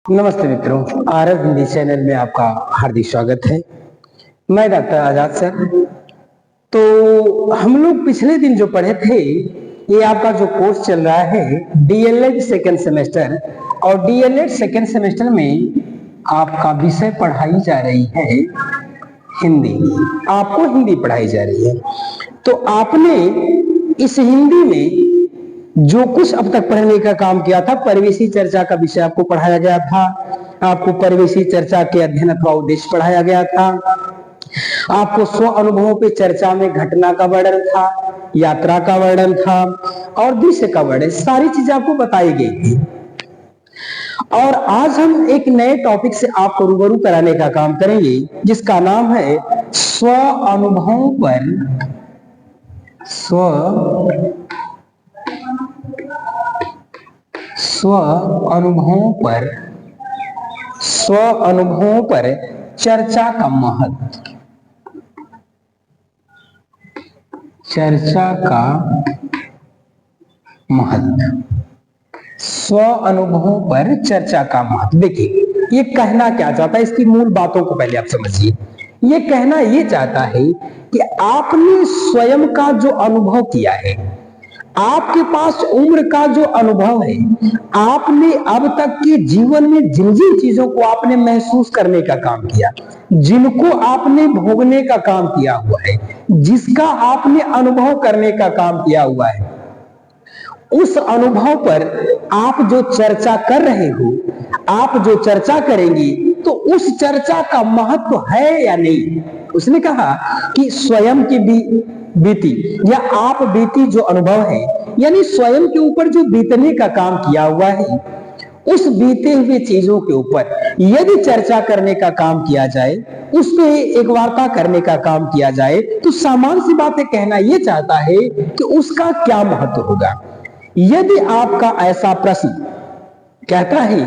नमस्ते मित्रों, RS Hindi channel में आपका हार्दिक स्वागत है। मैं डॉक्टर आजाद सर। तो हम लोग पिछले दिन जो पढ़े थे, ये आपका जो कोर्स चल रहा है डीएलएड सेकेंड सेमेस्टर, और डीएलएड सेकेंड सेमेस्टर में आपका विषय पढ़ाई जा रही है हिंदी। आपको हिंदी पढ़ाई जा रही है। तो आपने इस हिंदी में जो कुछ अब तक पढ़ने का काम किया था, परिवेशी चर्चा का विषय आपको पढ़ाया गया था। आपको परिवेशी चर्चा के अध्ययन अथवा उद्देश्य पढ़ाया गया था। आपको स्व अनुभवों पे चर्चा में घटना का वर्णन था, यात्रा का वर्णन था और दृश्य का वर्णन, सारी चीजें आपको बताई गई थी। और आज हम एक नए टॉपिक से आपको रूबरू कराने का काम करेंगे, जिसका नाम है स्व अनुभवों पर चर्चा का महत्व। स्व अनुभवों पर चर्चा का महत्व। देखिए, ये कहना क्या चाहता है, इसकी मूल बातों को पहले आप समझिए। ये कहना ये चाहता है कि आपने स्वयं का जो अनुभव किया है, आपके पास उम्र का जो अनुभव है, आपने अब तक के जीवन में जिन जिन चीजों को आपने महसूस करने का काम किया, जिनको आपने भोगने का काम किया हुआ है, जिसका आपने अनुभव करने का काम किया हुआ है, उस अनुभव पर आप जो चर्चा कर रहे हो, आप जो चर्चा करेंगी, तो उस चर्चा का महत्व है या नहीं। उसने कहा कि स्वयं की बीती या आप बीती जो अनुभव है, यानी स्वयं के ऊपर जो बीतने का काम किया हुआ है, उस बीते हुए चीजों के ऊपर यदि चर्चा करने का काम किया जाए, उस पे एक वार्ता करने का काम किया जाए, तो सामान्य सी बात है, कहना यह चाहता है कि उसका क्या महत्व होगा। यदि आपका ऐसा प्रश्न कहता है,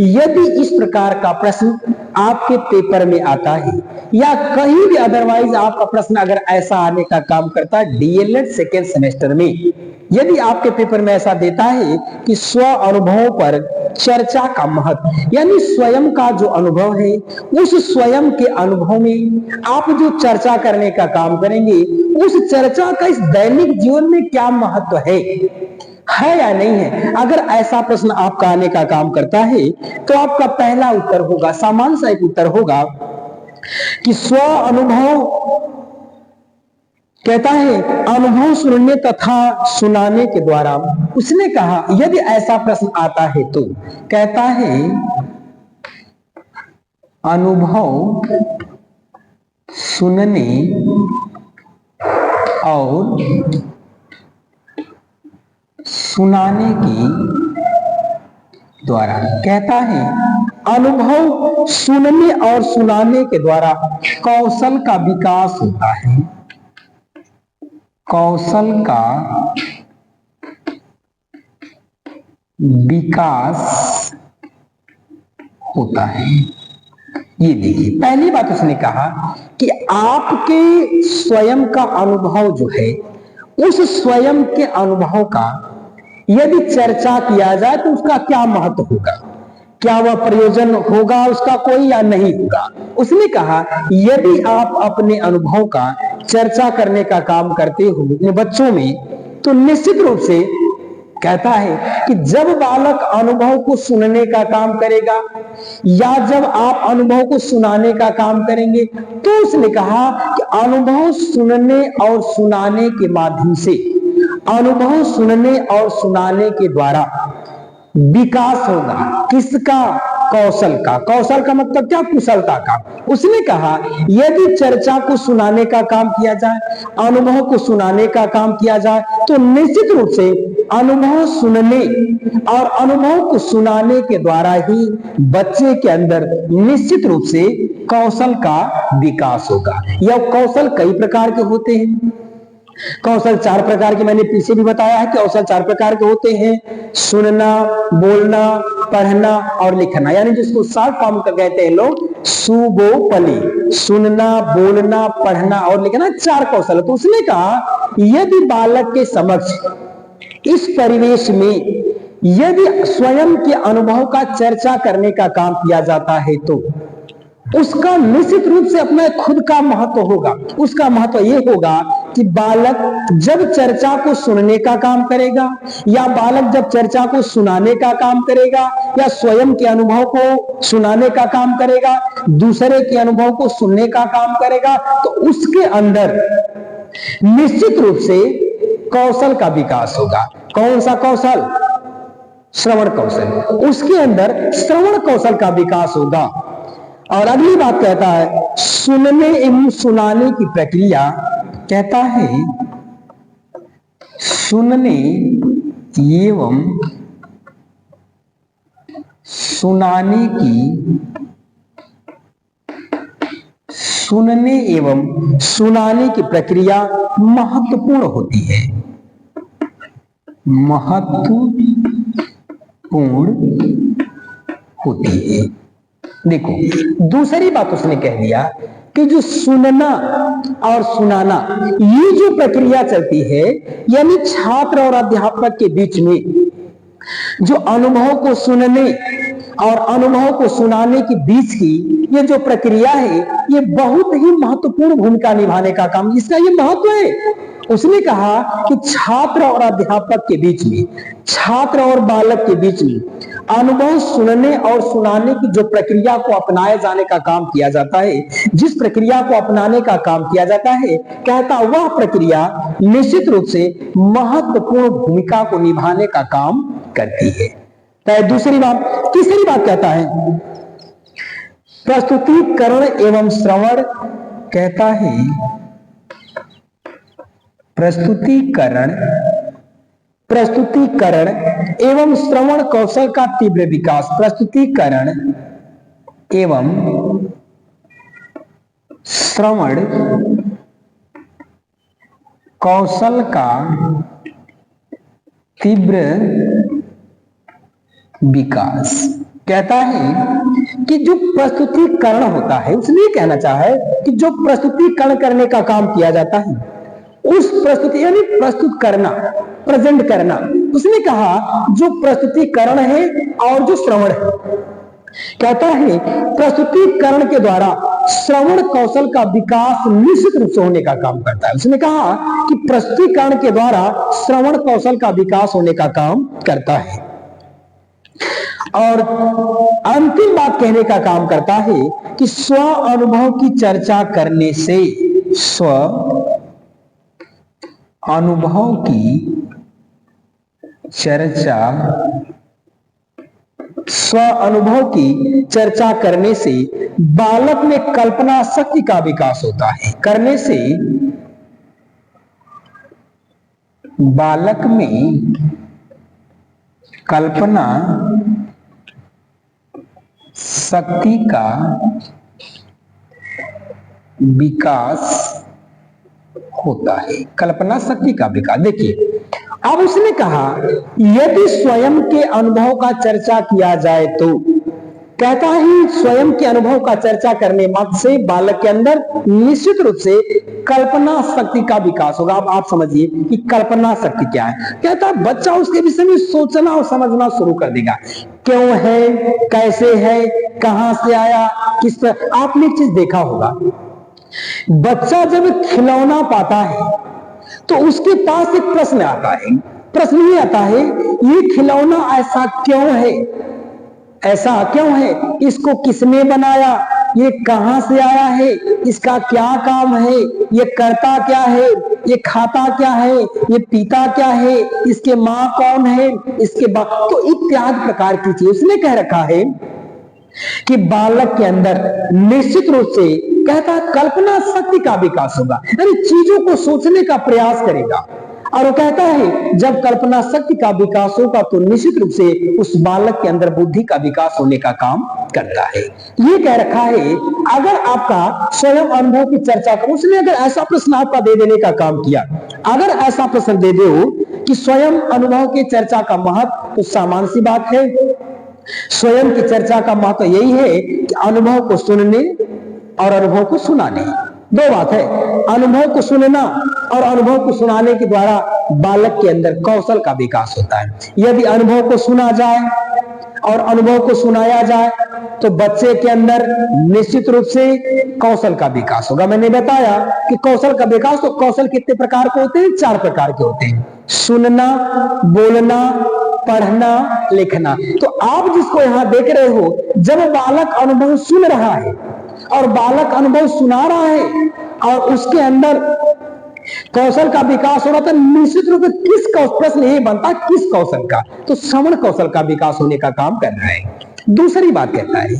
यदि इस प्रकार का प्रश्न आपके पेपर में आता है या कहीं भी अदरवाइज आपका प्रश्न अगर ऐसा आने का काम करता है डीएलएड सेकेंड सेमेस्टर में, यदि आपके पेपर में ऐसा देता है कि स्व अनुभवों पर चर्चा का महत्व, यानी स्वयं का जो अनुभव है, उस स्वयं के अनुभव में आप जो चर्चा करने का काम करेंगे, उस चर्चा का इस दैनिक जीवन में क्या महत्व है या नहीं है। अगर ऐसा प्रश्न आपका आने का काम करता है, तो आपका पहला उत्तर होगा, सामान्य सा एक उत्तर होगा कि स्व अनुभव कहता है अनुभव सुनने तथा सुनाने के द्वारा। उसने कहा यदि ऐसा प्रश्न आता है तो कहता है अनुभव सुनने और सुनाने के द्वारा, कहता है अनुभव सुनने और सुनाने के द्वारा कौशल का विकास होता है। कौशल का विकास होता है। ये देखिए, पहली बात उसने कहा कि आपके स्वयं का अनुभव जो है, उस स्वयं के अनुभव का यदि चर्चा किया जाए तो उसका क्या महत्व होगा, क्या वह प्रयोजन होगा उसका कोई या नहीं होगा। उसने कहा यदि आप अपने अनुभव का चर्चा करने का काम करते हो अपने बच्चों में, तो निश्चित रूप से कहता है कि जब बालक अनुभव को सुनने का काम करेगा या जब आप अनुभव को सुनाने का काम करेंगे, तो उसने कहा कि अनुभव सुनने और सुनाने के माध्यम से, अनुभव सुनने और सुनाने के द्वारा विकास होगा। किसका? कौशल का। कौशल का मतलब क्या? कुशलता का। उसने कहा यदि चर्चा को सुनाने का काम किया जाए, अनुभव को सुनाने का काम किया जाए, तो निश्चित रूप से अनुभव सुनने और अनुभव को सुनाने के द्वारा ही बच्चे के अंदर निश्चित रूप से कौशल का विकास होगा। यह कौशल कई प्रकार के होते हैं। कौशल 4 प्रकार के मैंने पीछे भी बताया है कि कौशल 4 प्रकार के होते हैं, सुनना, बोलना, पढ़ना और लिखना, यानी जिसको शॉर्ट फॉर्म का कहते हैं लोग सुबोपली। सुनना, बोलना, पढ़ना और लिखना 4 कौशल। तो उसने कहा यदि बालक के समक्ष इस परिवेश में यदि स्वयं के अनुभव का चर्चा करने का काम किया जाता है तो उसका निश्चित रूप से अपना खुद का महत्व होगा। उसका महत्व यह होगा कि बालक जब चर्चा को सुनने का काम करेगा, या बालक जब चर्चा को सुनाने का काम करेगा, या स्वयं के अनुभव को सुनाने का काम करेगा, दूसरे के अनुभव को सुनने का काम करेगा, तो उसके अंदर निश्चित रूप से कौशल का विकास होगा। कौन सा कौशल? श्रवण कौशल। उसके अंदर श्रवण कौशल का विकास होगा। और अगली बात कहता है, सुनने एवं सुनाने की प्रक्रिया, कहता है सुनने एवं सुनाने की प्रक्रिया महत्वपूर्ण होती है। देखो, दूसरी बात उसने कह दिया कि जो सुनना और सुनाना, ये जो प्रक्रिया चलती है, यानी छात्र और अध्यापक के बीच में जो अनुभव को सुनने और अनुभव को सुनाने के बीच की ये जो प्रक्रिया है, ये बहुत ही महत्वपूर्ण भूमिका निभाने का काम, इसका ये महत्व है। उसने कहा कि छात्र और अध्यापक के बीच में, छात्र और बालक के बीच में अनुभव सुनने और सुनाने की जो प्रक्रिया को अपनाए जाने का काम किया जाता है, जिस प्रक्रिया को अपनाने का काम किया जाता है, कहता वह प्रक्रिया निश्चित रूप से महत्वपूर्ण भूमिका को निभाने का काम करती है। तो दूसरी बात, तीसरी बात कहता है प्रस्तुतिकरण एवं श्रवण, कहता है प्रस्तुतिकरण एवं श्रवण कौशल का तीव्र विकास। प्रस्तुतिकरण एवं श्रवण कौशल का तीव्र विकास, कहता है कि जो प्रस्तुतिकरण होता है, उसने कहना चाहा है कि जो प्रस्तुतिकरण करने का काम किया जाता है, उस प्रस्तुति यानी प्रस्तुत करना, प्रेजेंट करना, उसने कहा जो प्रस्तुतिकरण है और जो श्रवण है, कहता है प्रस्तुतिकरण के द्वारा श्रवण कौशल का विकास निश्चित रूप से होने का काम करता है। उसने कहा कि प्रस्तुतिकरण के द्वारा श्रवण कौशल का विकास होने का काम करता है। और अंतिम बात कहने का काम करता है कि स्व अनुभव की चर्चा करने से, स्व अनुभव की चर्चा करने से बालक में कल्पना शक्ति का विकास होता है। करने से बालक में कल्पना शक्ति का विकास होता है। कल्पना शक्ति का विकास। देखिए, अब उसने कहा यदि स्वयं के अनुभव का चर्चा किया जाए तो, कहता है स्वयं के अनुभव का चर्चा करने मात्र से बालक के अंदर निश्चित रूप से कल्पना शक्ति का विकास होगा। अब आप समझिए कि कल्पना शक्ति क्या है। कहता है बच्चा उसके विषय में सोचना और समझना शुरू कर देगा, क्यों है, कैसे है, कहां से आया, किस तरह। आपने एक चीज देखा होगा, बच्चा जब खिलौना पाता है तो उसके पास एक प्रश्न आता है। प्रश्न ये आता है, ये खिलौना ऐसा क्यों है, ऐसा क्यों है, इसको किसने बनाया, ये कहां से आया है, इसका क्या काम है, ये करता क्या है, ये खाता क्या है, ये पीता क्या है, इसके माँ कौन है, इसके बाप, तो इत्यादि प्रकार की चीज उसने कह रखा है कि बालक के अंदर निश्चित रूप से, कहता कल्पना शक्ति का विकास होगा, यानी चीजों को सोचने का प्रयास करेगा। और वो कहता है जब कल्पना शक्ति का विकास होगा तो निश्चित रूप से उस बालक के अंदर बुद्धि का विकास होने का काम करता है। ये कह रखा है अगर आपका स्वयं अनुभव की चर्चा करो, उसने अगर ऐसा प्रश्न आपका दे देने का काम किया, अगर ऐसा प्रश्न दे दो कि स्वयं अनुभव की चर्चा का महत्व, तो सामान्य सी बात है, स्वयं की चर्चा का महत्व यही है कि अनुभव को सुनने और अनुभव को सुनाने। दो बात है, अनुभव को सुनना और अनुभव को सुनाने के द्वारा बालक के अंदर कौशल का विकास होता है। यदि अनुभव को सुना जाए और अनुभव को सुनाया जाए तो बच्चे के अंदर निश्चित रूप से कौशल का विकास होगा। मैंने बताया कि कौशल का विकास, तो कौशल कितने प्रकार के होते हैं? 4 प्रकार के होते हैं। सुनना, बोलना, पढ़ना, लिखना। तो आप जिसको यहां देख रहे हो, जब बालक अनुभव सुन रहा है और बालक अनुभव सुना रहा है और उसके अंदर कौशल का विकास हो रहा था, निश्चित रूप से किस प्रश्न ये बनता, किस कौशल का? तो श्रवण कौशल का विकास होने का काम कर रहा है। दूसरी बात कहता है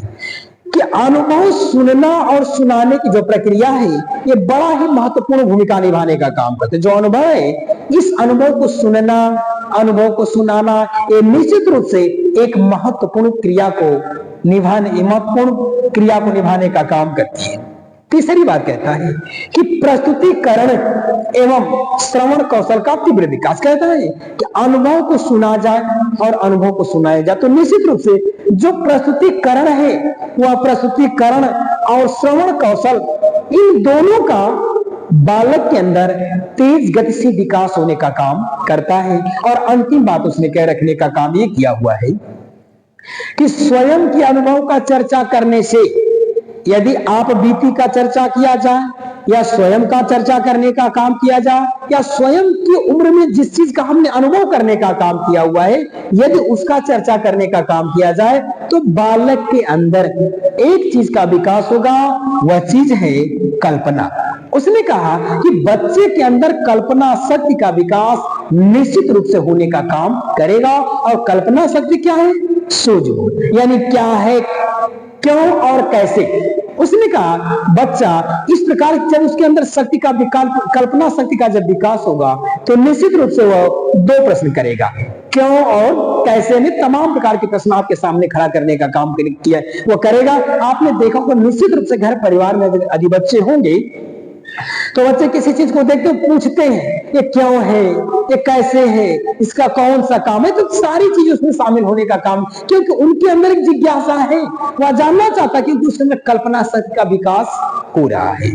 कि अनुभव सुनना और सुनाने की जो प्रक्रिया है, ये बड़ा ही महत्वपूर्ण भूमिका निभाने का काम करते हैं। जो अनुभव है, इस अनुभव को सुनना, अनुभव को सुनाना, ये निश्चित रूप से एक महत्वपूर्ण क्रिया को निभाने का काम करती है। तीसरी बात कहता है कि प्रस्तुतिकरण एवं श्रवण कौशल का तीव्र विकास। कहता है कि अनुभव को सुना जाए और अनुभव को सुनाया जाए तो निश्चित रूप से जो प्रस्तुतिकरण है, वह प्रस्तुतिकरण और श्रवण कौशल, इन दोनों का बालक के अंदर तेज गति से विकास होने का काम करता है। और अंतिम बात उसने कह रखने का काम ये किया हुआ है कि स्वयं के अनुभव का चर्चा करने से, यदि आप बीती का चर्चा किया जाए या स्वयं का चर्चा करने का काम किया जाए या स्वयं की उम्र में जिस चीज का हमने अनुभव करने का काम किया हुआ है, यदि उसका चर्चा करने का काम किया जाए तो बालक के अंदर एक चीज का विकास होगा, वह चीज है कल्पना। उसने कहा कि बच्चे के अंदर कल्पना शक्ति का विकास निश्चित रूप से होने का काम करेगा। और कल्पना शक्ति क्या है? सूझबूझ, यानी क्या है, क्यों और कैसे। उसने कहा बच्चा इस प्रकार जब उसके अंदर शक्ति का विकास, कल्पना शक्ति का जब विकास होगा तो निश्चित रूप से वह 2 प्रश्न करेगा, क्यों और कैसे में तमाम प्रकार के प्रश्न आपके सामने खड़ा करने का काम किया वो करेगा। आपने देखा होगा निश्चित रूप से घर परिवार में यदि बच्चे होंगे तो बच्चे किसी चीज को देखते पूछते हैं, ये क्यों है, ये कैसे है, इसका कौन सा काम है। तो सारी चीज उसमें शामिल होने का काम, क्योंकि उनके अंदर एक जिज्ञासा है, वह जानना चाहता है, क्योंकि उसके अंदर कल्पना शक्ति का विकास हो रहा है।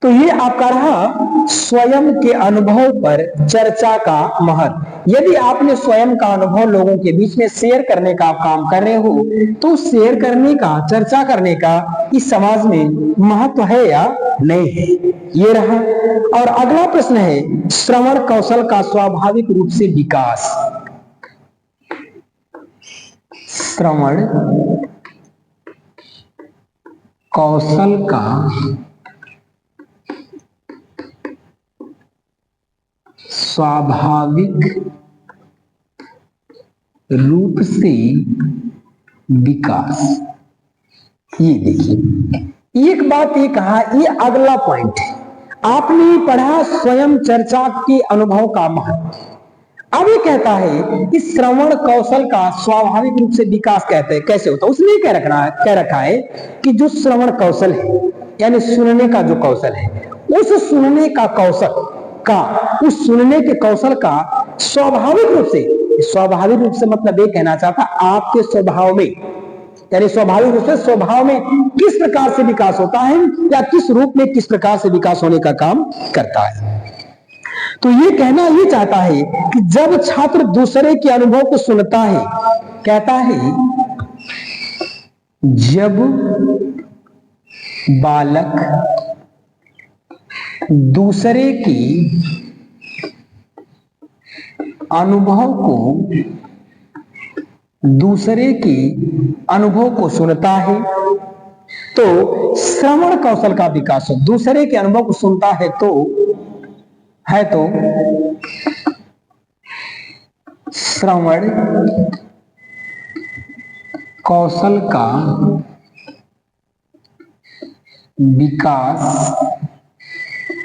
तो ये आपका रहा स्वयं के अनुभव पर चर्चा का महत्व। यदि आपने स्वयं का अनुभव लोगों के बीच में शेयर करने का काम कर रहे हो तो शेयर करने का, चर्चा करने का इस समाज में महत्व है या नहीं है, ये रहा। और अगला प्रश्न है श्रवण कौशल का स्वाभाविक रूप से विकास। श्रवण कौशल का स्वाभाविक रूप से विकास। ये देखिए, एक बात ये कहा, ये अगला पॉइंट है। आपने पढ़ा स्वयं चर्चा के अनुभव का महत्व। अब ये कहता है कि श्रवण कौशल का स्वाभाविक रूप से विकास कहते हैं, कैसे होता है। उसने कह रखा है कि जो श्रवण कौशल है, यानी सुनने का जो कौशल है, उस सुनने का कौशल का, उस सुनने के कौशल का स्वाभाविक रूप से मतलब ये कहना चाहता आपके स्वभाव में, यानी स्वाभाविक रूप से स्वभाव में किस प्रकार से विकास होता है या किस रूप में किस प्रकार से विकास होने का काम करता है। तो ये कहना ये चाहता है कि जब छात्र दूसरे के अनुभव को सुनता है, कहता है जब बालक दूसरे की अनुभव को सुनता है तो श्रवण कौशल का विकास हो। दूसरे के अनुभव को सुनता है तो श्रवण कौशल का विकास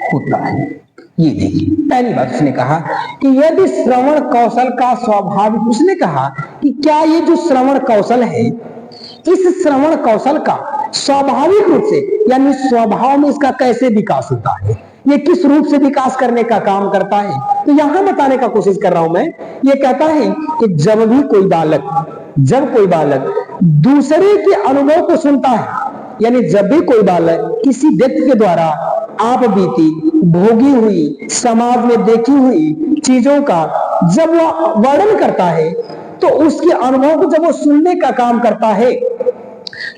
होता है। ये देखिए, पहली बात उसने कहा कि यदि श्रवण कौशल का स्वाभाविक, उसने कहा कि क्या ये जो श्रवण कौशल है, इस श्रवण कौशल का स्वाभाविक रूप से, यानी स्वभाव में इसका कैसे विकास होता है, ये किस रूप से विकास करने का काम करता है। तो यहां बताने का कोशिश कर रहा हूं मैं। ये कहता है कि जब कोई बालक दूसरे के अनुभव को सुनता है, यानी जब भी कोई बालक किसी व्यक्ति के द्वारा आप बीती भोगी हुई समाज में देखी हुई चीजों का जब वह वर्णन करता है, तो उसके अनुभव को जब वो सुनने का काम करता है,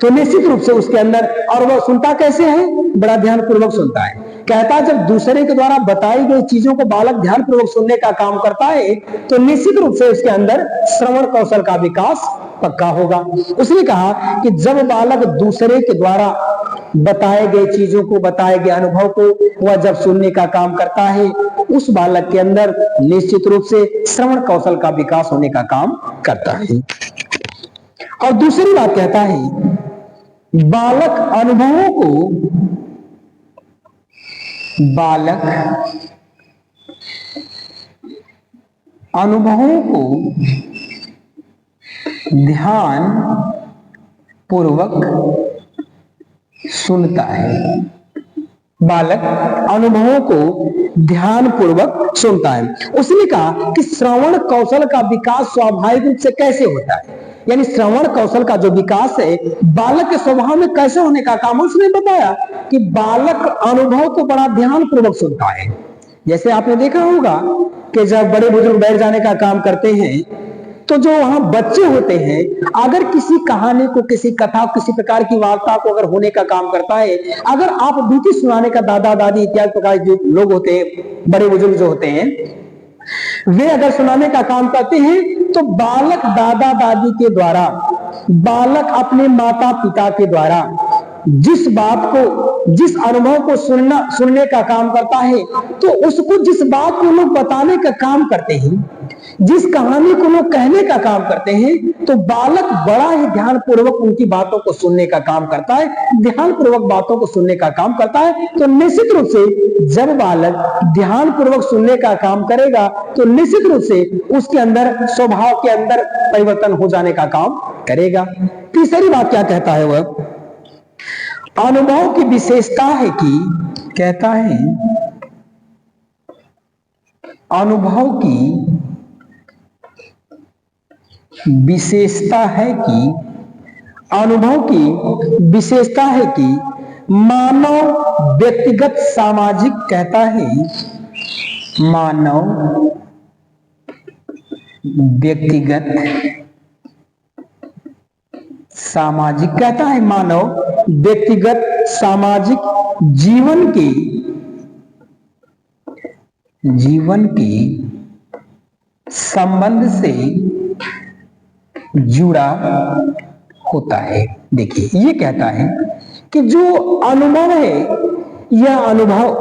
तो निश्चित रूप से उसके अंदर, और वह सुनता कैसे है, बड़ा ध्यान पूर्वक सुनता है। कहता है जब दूसरे के द्वारा बताई गई चीजों को बालक ध्यान पूर्वक सुनने का काम करता है, तो निश्चित रूप से उसके अंदर श्रवण कौशल का विकास पक्का होगा। उसने कहा कि जब बालक दूसरे के द्वारा बताए गए चीजों को, बताए गए अनुभव को वह जब सुनने का काम करता है, उस बालक के अंदर निश्चित रूप से श्रवण कौशल का विकास होने का काम करता है। और दूसरी बात कहता है, बालक अनुभवों को ध्यान पूर्वक सुनता है। बालक अनुभवों को ध्यान पूर्वक सुनता है। उसने कहा कि श्रवण कौशल का विकास स्वाभाविक रूप से कैसे होता है, यानी श्रवण कौशल का जो विकास है बालक के स्वभाव में कैसे होने का काम उसने बताया कि बालक अनुभव को बड़ा ध्यान पूर्वक सुनता है। जैसे आपने देखा होगा कि जब बड़े बुजुर्ग बैठ जाने का काम करते हैं, तो जो वहां बच्चे होते हैं, अगर किसी कहानी को, किसी कथा, किसी प्रकार की वार्ता को अगर होने का काम करता है, अगर आप बीती सुनाने का, दादा दादी इत्यादि प्रकार के लोग होते हैं, बड़े बुजुर्ग जो होते हैं, वे अगर सुनाने का काम करते हैं, तो बालक दादा दादी के द्वारा, बालक अपने माता पिता के द्वारा जिस बात को, जिस अनुभव को सुनने का काम करता है, तो उसको जिस बात को लोग बताने का काम करते हैं, जिस कहानी को लोग कहने का काम करते हैं, तो बालक बड़ा ही ध्यान पूर्वक उनकी बातों को सुनने का काम करता है, ध्यान पूर्वक बातों को सुनने का काम करता है। तो निश्चित रूप से जब बालक ध्यान पूर्वक सुनने का काम करेगा, तो निश्चित रूप से उसके अंदर, स्वभाव के अंदर परिवर्तन हो जाने का काम करेगा। तीसरी बात क्या कहता है वह, अनुभव की विशेषता है कि, कहता है अनुभव की विशेषता है कि, अनुभव की विशेषता है कि मानव व्यक्तिगत सामाजिक, कहता है मानव व्यक्तिगत सामाजिक, कहता है मानव व्यक्तिगत सामाजिक जीवन के संबंध से जुड़ा होता है। देखिए, ये कहता है कि जो अनुभव है, यह अनुभव,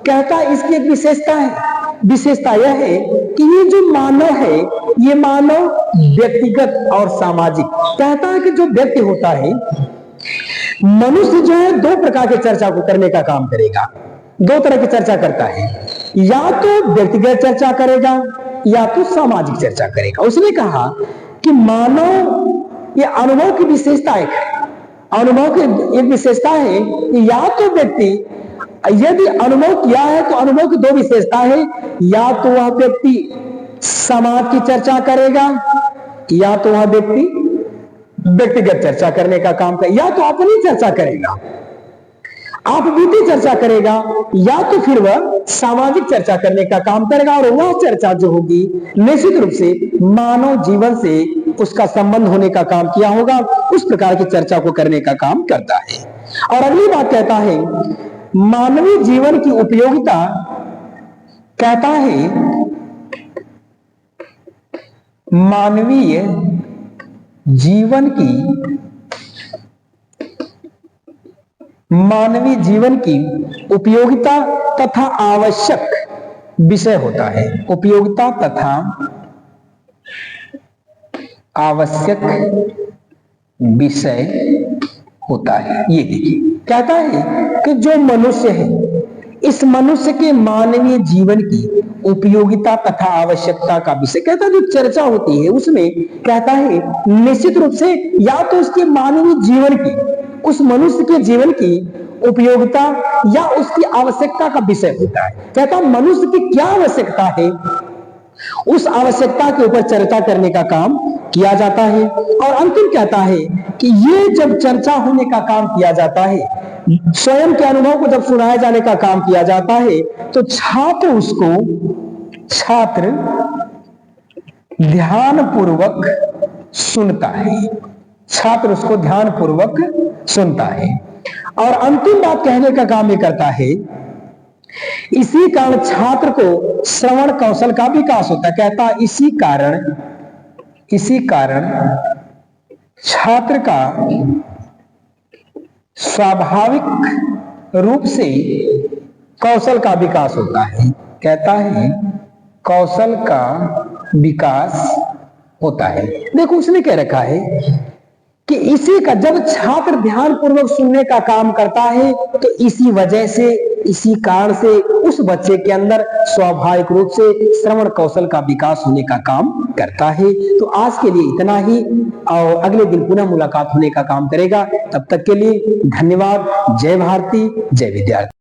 कहता है इसकी एक विशेषता है। विशेषता यह है कि ये जो मानव है, ये मानव व्यक्तिगत और सामाजिक, कहता है कि जो व्यक्ति होता है, मनुष्य जो है दो प्रकार के चर्चा को करने का काम करेगा, दो तरह की चर्चा करता है, या तो व्यक्तिगत चर्चा करेगा या तो सामाजिक चर्चा करेगा। उसने कहा कि मानव, ये अनुभव की विशेषता है, अनुभव की एक विशेषता है कि या तो व्यक्ति, यदि अनुभव किया है तो अनुभव की दो विशेषता है, या तो वह व्यक्ति समाज की चर्चा करेगा, या तो वह व्यक्ति व्यक्तिगत चर्चा करने का काम करेगा, या तो अपनी चर्चा करेगा, आप बीती चर्चा करेगा, या तो फिर वह सामाजिक चर्चा करने का काम करेगा। और वह चर्चा जो होगी निश्चित रूप से मानव जीवन से उसका संबंध होने का काम किया होगा, उस प्रकार की चर्चा को करने का काम करता है। और अगली बात कहता है, मानवीय जीवन की उपयोगिता, कहता है मानवीय जीवन की उपयोगिता तथा आवश्यक विषय होता है। उपयोगिता तथा आवश्यक विषय होता है। ये देखिए, कहता है कि जो मनुष्य है, इस मनुष्य के मानवीय जीवन की उपयोगिता तथा आवश्यकता का विषय, कहता है जो चर्चा होती है उसमें, कहता है निश्चित रूप से या तो उसके मानवीय जीवन की, उस मनुष्य के जीवन की उपयोगिता या उसकी आवश्यकता का विषय होता है। कहता है मनुष्य की क्या आवश्यकता है, उस आवश्यकता के ऊपर चर्चा करने का काम किया जाता है। और अंतिम कहता है कि ये जब चर्चा होने का काम किया जाता है, स्वयं के अनुभव को जब सुनाए जाने का काम किया जाता है तो छात्र ध्यानपूर्वक सुनता है, छात्र उसको ध्यानपूर्वक सुनता है। और अंतिम बात कहने का काम ये करता है, इसी कारण छात्र को श्रवण कौशल का विकास होता है। कहता इसी कारण छात्र का स्वाभाविक रूप से कौशल का विकास होता है। कहता है कौशल का विकास होता है। देखो उसने कह रखा है कि इसी का जब छात्र ध्यान पूर्वक सुनने का काम करता है तो इसी वजह से, इसी कारण से उस बच्चे के अंदर स्वाभाविक रूप से श्रवण कौशल का विकास होने का काम करता है। तो आज के लिए इतना ही, और अगले दिन पुनः मुलाकात होने का काम करेगा। तब तक के लिए धन्यवाद। जय भारती, जय विद्यार्थी।